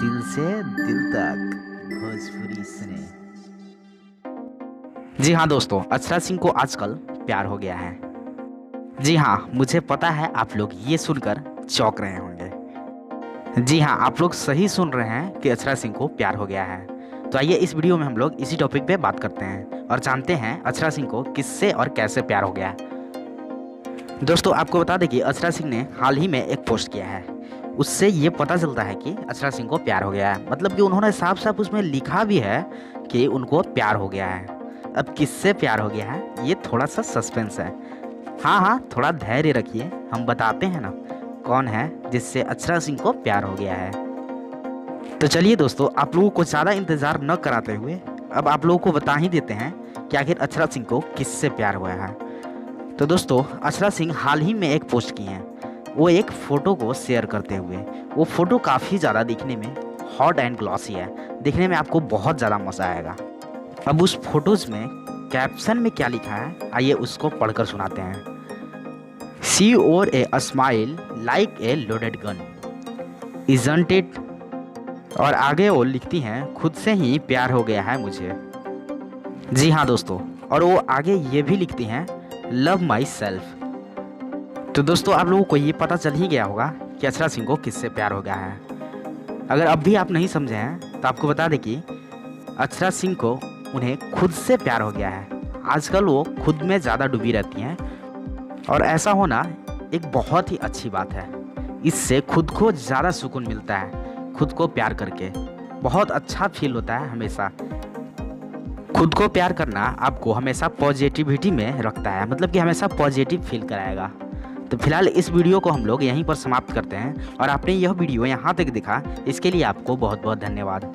दिल से दिल तक भोजपुरी सुने। जी हाँ दोस्तों, अक्षरा सिंह को आजकल प्यार हो गया है। जी हाँ, मुझे पता है आप लोग ये सुनकर चौंक रहे होंगे। जी हाँ, आप लोग सही सुन रहे हैं कि अक्षरा सिंह को प्यार हो गया है। तो आइए इस वीडियो में हम लोग इसी टॉपिक पे बात करते हैं और जानते हैं अक्षरा सिंह को किससे और कैसे प्यार हो गया है। दोस्तों आपको बता दें कि अक्षरा सिंह ने हाल ही में एक पोस्ट किया है, उससे ये पता चलता है कि अक्षरा सिंह को प्यार हो गया है। मतलब कि उन्होंने साफ साफ उसमें लिखा भी है कि उनको प्यार हो गया है। अब किससे प्यार हो गया है ये थोड़ा सा सस्पेंस है। हाँ, थोड़ा धैर्य रखिए, हम बताते हैं ना कौन है जिससे अक्षरा सिंह को प्यार हो गया है। तो चलिए दोस्तों, आप लोगों को ज़्यादा इंतज़ार न कराते हुए अब आप लोगों को बता ही देते हैं कि आखिर अक्षरा सिंह को किससे प्यार हुआ है। तो दोस्तों, अक्षरा सिंह हाल ही में एक पोस्ट की हैं, वो एक फ़ोटो को शेयर करते हुए। वो फ़ोटो काफ़ी ज़्यादा दिखने में हॉट एंड ग्लॉसी है, दिखने में आपको बहुत ज़्यादा मज़ा आएगा। अब उस फोटोज़ में कैप्शन में क्या लिखा है आइए उसको पढ़कर सुनाते हैं। She wore a smile like a loaded gun, isn't it. और आगे वो लिखती हैं, खुद से ही प्यार हो गया है मुझे। जी हाँ दोस्तों, और वो आगे ये भी लिखती हैं, लव माई सेल्फ। तो दोस्तों आप लोगों को ये पता चल ही गया होगा कि अक्षरा सिंह को किससे प्यार हो गया है। अगर अब भी आप नहीं समझे हैं तो आपको बता दें कि अक्षरा सिंह को उन्हें खुद से प्यार हो गया है। आजकल वो खुद में ज़्यादा डूबी रहती हैं और ऐसा होना एक बहुत ही अच्छी बात है। इससे खुद को ज़्यादा सुकून मिलता है। खुद को प्यार करके बहुत अच्छा फील होता है। हमेशा खुद को प्यार करना आपको हमेशा पॉजिटिविटी में रखता है, मतलब कि हमेशा पॉजिटिव फील कराएगा। तो फिलहाल इस वीडियो को हम लोग यहीं पर समाप्त करते हैं और आपने यह वीडियो यहाँ तक देखा इसके लिए आपको बहुत बहुत धन्यवाद।